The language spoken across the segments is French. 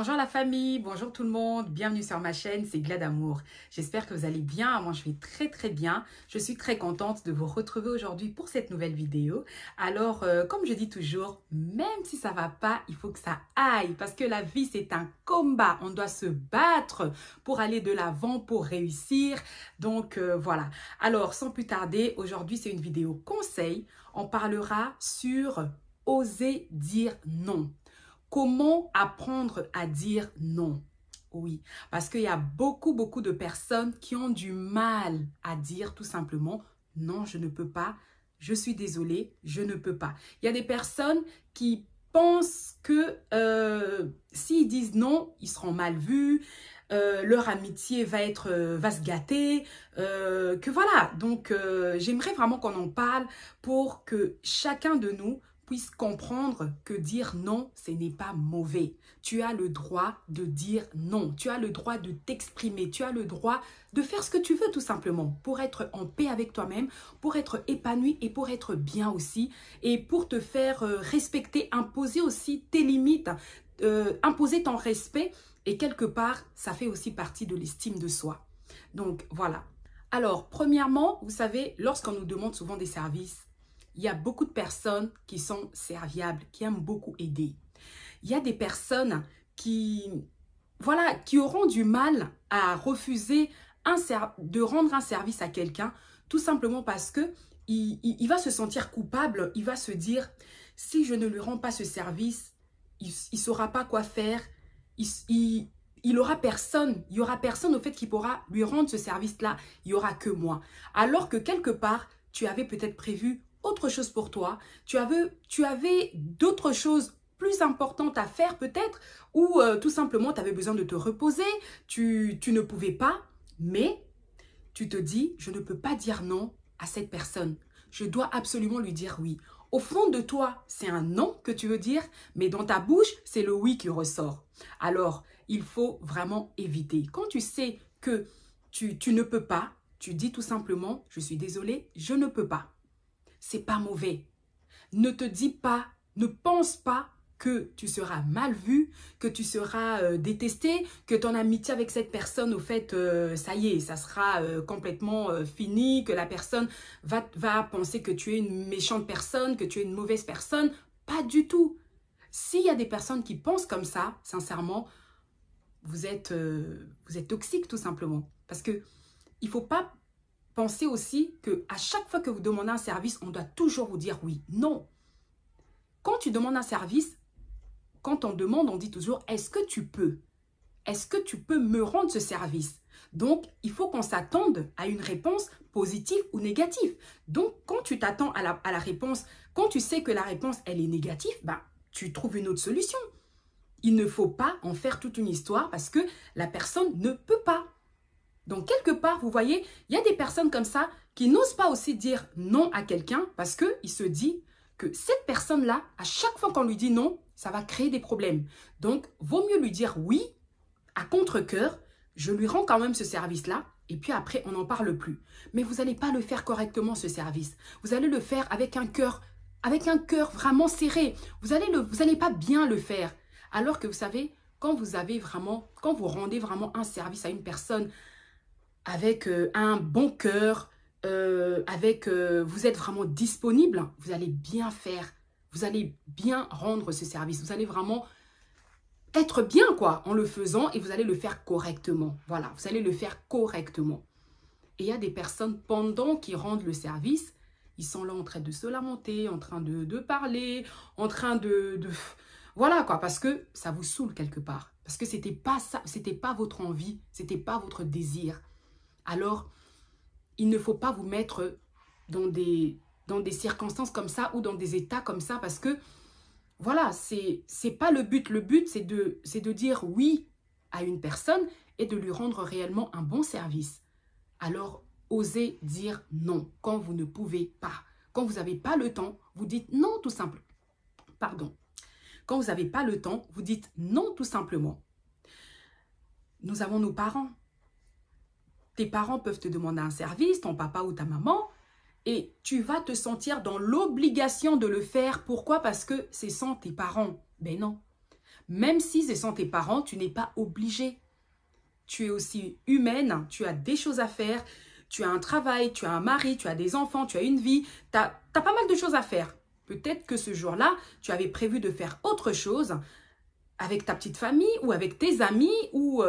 Bonjour la famille, bonjour tout le monde, bienvenue sur ma chaîne, c'est Gla d'amour. J'espère que vous allez bien, moi je vais très bien. Je suis très contente de vous retrouver aujourd'hui pour cette nouvelle vidéo. Alors, comme je dis toujours, même si ça va pas, il faut que ça aille parce que la vie c'est un combat. On doit se battre pour aller de l'avant, pour réussir. Donc voilà. Alors, sans plus tarder, aujourd'hui c'est une vidéo conseil. On parlera sur oser dire non. Comment apprendre à dire non? Oui, parce qu'il y a beaucoup de personnes qui ont du mal à dire tout simplement « Non, je ne peux pas, je suis désolée, je ne peux pas ». Il y a des personnes qui pensent que s'ils disent non, ils seront mal vus, leur amitié va se gâter, que voilà. Donc, j'aimerais vraiment qu'on en parle pour que chacun de nous puisse comprendre que dire non, ce n'est pas mauvais. Tu as le droit de dire non. Tu as le droit de t'exprimer. Tu as le droit de faire ce que tu veux tout simplement pour être en paix avec toi-même, pour être épanoui et pour être bien aussi et pour te faire respecter, imposer aussi tes limites, imposer ton respect et quelque part, ça fait aussi partie de l'estime de soi. Donc voilà. Alors, premièrement, vous savez, lorsqu'on nous demande souvent des services, il y a beaucoup de personnes qui sont serviables, qui aiment beaucoup aider. Il y a des personnes qui, voilà, qui auront du mal à refuser de rendre un service à quelqu'un, tout simplement parce que il va se sentir coupable, il va se dire, si je ne lui rends pas ce service, il ne saura pas quoi faire, il aura personne, il y aura personne au fait qui pourra lui rendre ce service-là, il n'y aura que moi. Alors que quelque part, tu avais peut-être prévu autre chose pour toi, tu avais d'autres choses plus importantes à faire peut-être, ou tout simplement tu avais besoin de te reposer, tu ne pouvais pas, mais tu te dis, je ne peux pas dire non à cette personne, je dois absolument lui dire oui. Au fond de toi, c'est un non que tu veux dire, mais dans ta bouche, c'est le oui qui ressort. Alors, il faut vraiment éviter. Quand tu sais que tu ne peux pas, tu dis tout simplement, je suis désolée, je ne peux pas. C'est pas mauvais. Ne te dis pas, ne pense pas que tu seras mal vu, que tu seras détesté, que ton amitié avec cette personne, au fait, ça y est, ça sera complètement fini, que la personne va penser que tu es une méchante personne, que tu es une mauvaise personne. Pas du tout. S'il y a des personnes qui pensent comme ça, sincèrement, vous êtes toxique tout simplement. Parce que il ne faut pas pensez aussi qu'à chaque fois que vous demandez un service, on doit toujours vous dire oui. Non. Quand tu demandes un service, quand on demande, on dit toujours, est-ce que tu peux? Est-ce que tu peux me rendre ce service? Donc, il faut qu'on s'attende à une réponse positive ou négative. Donc, quand tu t'attends à la réponse, quand tu sais que la réponse, elle est négative, ben, tu trouves une autre solution. Il ne faut pas en faire toute une histoire parce que la personne ne peut pas. Donc, quelque part, vous voyez, il y a des personnes comme ça qui n'osent pas aussi dire non à quelqu'un parce qu'il se dit que cette personne-là, à chaque fois qu'on lui dit non, ça va créer des problèmes. Donc, vaut mieux lui dire oui, à contre-cœur, je lui rends quand même ce service-là et puis après, on n'en parle plus. Mais vous n'allez pas le faire correctement, ce service. Vous allez le faire avec un cœur vraiment serré. Vous n'allez pas bien le faire. Alors que vous savez, quand vous rendez vraiment un service à une personne, avec un bon cœur, vous êtes vraiment disponible, vous allez bien faire, vous allez bien rendre ce service, vous allez vraiment être bien quoi en le faisant et vous allez le faire correctement. Voilà, vous allez le faire correctement. Et il y a des personnes pendant qu'ils rendent le service, ils sont là en train de se lamenter, en train de parler, en train voilà quoi, parce que ça vous saoule quelque part. Parce que c'était pas ça, c'était pas votre envie, c'était pas votre désir. Alors, il ne faut pas vous mettre dans des circonstances comme ça ou dans des états comme ça parce que, voilà, c'est pas le but. Le but, c'est de dire oui à une personne et de lui rendre réellement un bon service. Alors, osez dire non quand vous ne pouvez pas. Quand vous n'avez pas le temps, vous dites non tout simplement. Pardon. Quand vous n'avez pas le temps, vous dites non tout simplement. Nous avons nos parents. Tes parents peuvent te demander un service, ton papa ou ta maman, et tu vas te sentir dans l'obligation de le faire. Pourquoi? Parce que ce sont tes parents. Ben non. Même si ce sont tes parents, tu n'es pas obligé. Tu es aussi humaine, tu as des choses à faire, tu as un travail, tu as un mari, tu as des enfants, tu as une vie, tu as pas mal de choses à faire. Peut-être que ce jour-là, tu avais prévu de faire autre chose avec ta petite famille ou avec tes amis ou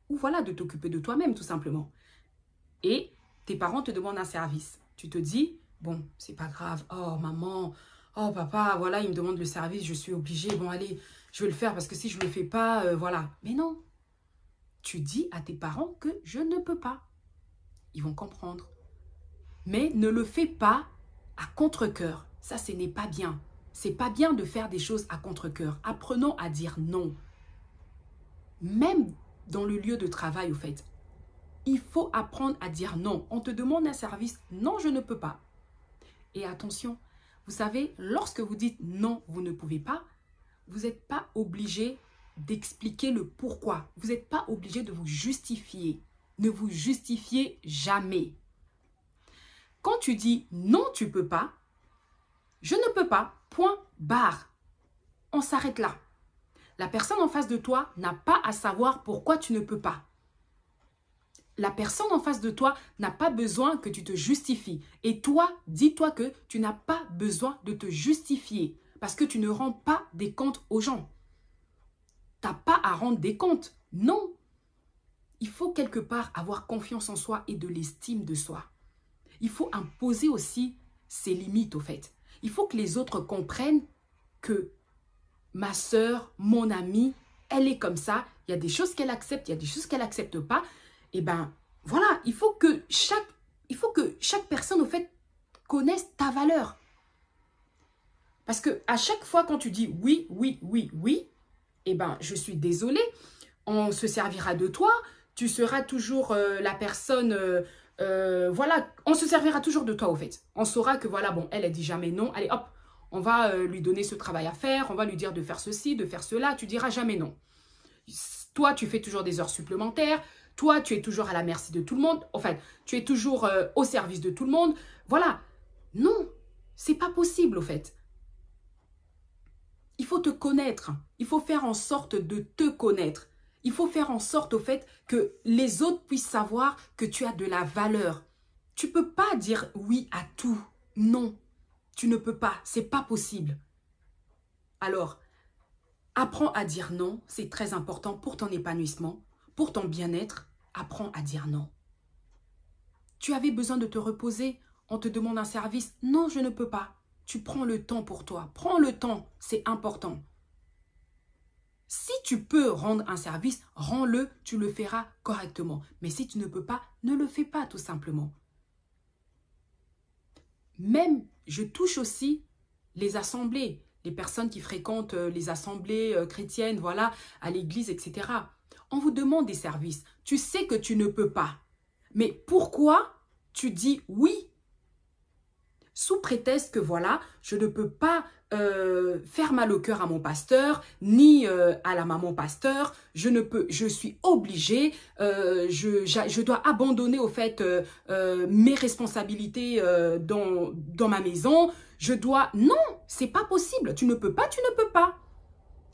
voilà, de t'occuper de toi-même tout simplement. Et tes parents te demandent un service. Tu te dis, bon, c'est pas grave. Oh maman, oh papa, voilà, il me demande le service, je suis obligée. Bon allez, je vais le faire parce que si je ne le fais pas, voilà. Mais non, tu dis à tes parents que je ne peux pas. Ils vont comprendre. Mais ne le fais pas à contre-cœur. Ça, ce n'est pas bien. C'est pas bien de faire des choses à contre-cœur. Apprenons à dire non. Même dans le lieu de travail, au fait, il faut apprendre à dire non. On te demande un service, non, je ne peux pas. Et attention, vous savez, lorsque vous dites non, vous ne pouvez pas, vous n'êtes pas obligé d'expliquer le pourquoi. Vous n'êtes pas obligé de vous justifier. Ne vous justifiez jamais. Quand tu dis non, tu peux pas, je ne peux pas, point, barre. On s'arrête là. La personne en face de toi n'a pas à savoir pourquoi tu ne peux pas. La personne en face de toi n'a pas besoin que tu te justifies. Et toi, dis-toi que tu n'as pas besoin de te justifier parce que tu ne rends pas des comptes aux gens. Tu n'as pas à rendre des comptes. Non. Il faut quelque part avoir confiance en soi et de l'estime de soi. Il faut imposer aussi ses limites au fait. Il faut que les autres comprennent que ma sœur, mon amie, elle est comme ça. Il y a des choses qu'elle accepte, il y a des choses qu'elle n'accepte pas. Et ben voilà, il faut que chaque personne au fait connaisse ta valeur. Parce que à chaque fois quand tu dis oui, oui, oui, oui, et ben je suis désolée, on se servira de toi, tu seras toujours la personne, voilà, on se servira toujours de toi au fait. On saura que voilà, bon, elle dit jamais non, allez hop, on va lui donner ce travail à faire, on va lui dire de faire ceci, de faire cela, tu diras jamais non. Toi, tu fais toujours des heures supplémentaires, toi, tu es toujours à la merci de tout le monde, enfin, tu es toujours au service de tout le monde, voilà. Non, c'est pas possible au fait. Il faut te connaître, il faut faire en sorte de te connaître. Il faut faire en sorte au fait que les autres puissent savoir que tu as de la valeur. Tu ne peux pas dire oui à tout. Non, tu ne peux pas, c'est pas possible. Alors, apprends à dire non, c'est très important pour ton épanouissement, pour ton bien-être. Apprends à dire non. Tu avais besoin de te reposer, on te demande un service. Non, je ne peux pas. Tu prends le temps pour toi. Prends le temps, c'est important. Si tu peux rendre un service, rends-le, tu le feras correctement. Mais si tu ne peux pas, ne le fais pas tout simplement. Même, je touche aussi les assemblées, les personnes qui fréquentent les assemblées chrétiennes, voilà, à l'église, etc. On vous demande des services. Tu sais que tu ne peux pas. Mais pourquoi tu dis oui? Sous prétexte que voilà, je ne peux pas faire mal au cœur à mon pasteur, ni à la maman pasteur, je suis obligée, je dois abandonner au fait mes responsabilités dans ma maison, non, c'est pas possible, tu ne peux pas, tu ne peux pas.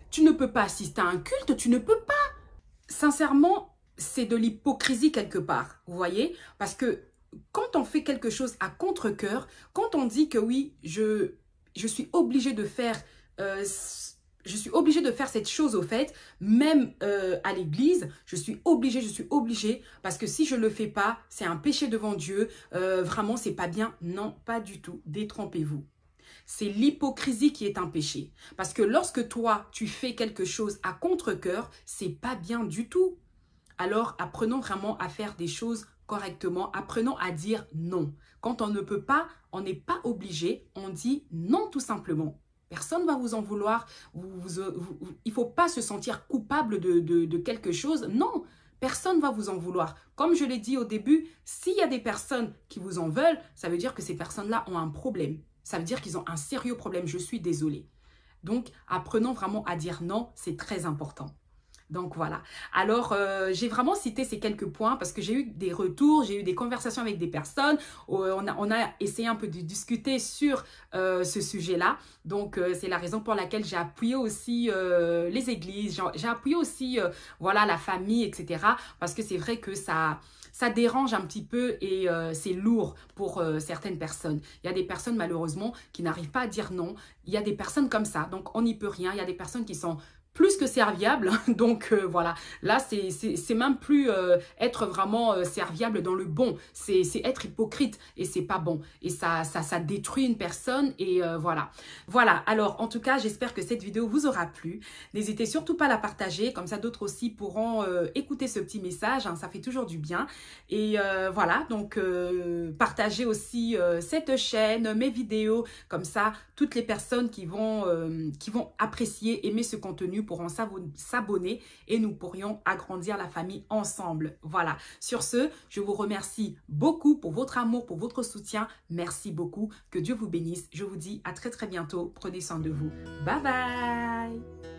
Tu ne peux pas assister à un culte, tu ne peux pas. Sincèrement, c'est de l'hypocrisie quelque part, vous voyez, parce que quand on fait quelque chose à contre-cœur, quand on dit que oui, je suis obligée de faire, cette chose au fait, même à l'église, je suis obligée, parce que si je ne le fais pas, c'est un péché devant Dieu, vraiment, c'est pas bien. Non, pas du tout, détrompez-vous. C'est l'hypocrisie qui est un péché. Parce que lorsque toi, tu fais quelque chose à contre-cœur, c'est pas bien du tout. Alors, apprenons vraiment à faire des choses correctement. Apprenons à dire non. Quand on ne peut pas, on n'est pas obligé. On dit non tout simplement. Personne ne va vous en vouloir. Il ne faut pas se sentir coupable de quelque chose. Non, personne ne va vous en vouloir. Comme je l'ai dit au début, s'il y a des personnes qui vous en veulent, ça veut dire que ces personnes-là ont un problème. Ça veut dire qu'ils ont un sérieux problème. Je suis désolée. Donc, apprenons vraiment à dire non. C'est très important. Donc voilà. Alors, j'ai vraiment cité ces quelques points parce que j'ai eu des retours, j'ai eu des conversations avec des personnes. On a essayé un peu de discuter sur ce sujet-là. Donc, c'est la raison pour laquelle j'ai appuyé aussi les églises, j'ai appuyé aussi voilà, la famille, etc. Parce que c'est vrai que ça dérange un petit peu et c'est lourd pour certaines personnes. Il y a des personnes malheureusement qui n'arrivent pas à dire non. Il y a des personnes comme ça, donc on n'y peut rien. Il y a des personnes qui sont plus que serviable. Donc voilà, là c'est même plus être vraiment serviable dans le bon, c'est être hypocrite et c'est pas bon et ça détruit une personne et voilà. Voilà, alors en tout cas j'espère que cette vidéo vous aura plu. N'hésitez surtout pas à la partager, comme ça d'autres aussi pourront écouter ce petit message, hein, ça fait toujours du bien. Et voilà, donc partagez aussi cette chaîne, mes vidéos, comme ça toutes les personnes qui vont apprécier, aimer ce contenu pourront s'abonner et nous pourrions agrandir la famille ensemble. Voilà. Sur ce, je vous remercie beaucoup pour votre amour, pour votre soutien. Merci beaucoup. Que Dieu vous bénisse. Je vous dis à très très bientôt. Prenez soin de vous. Bye bye.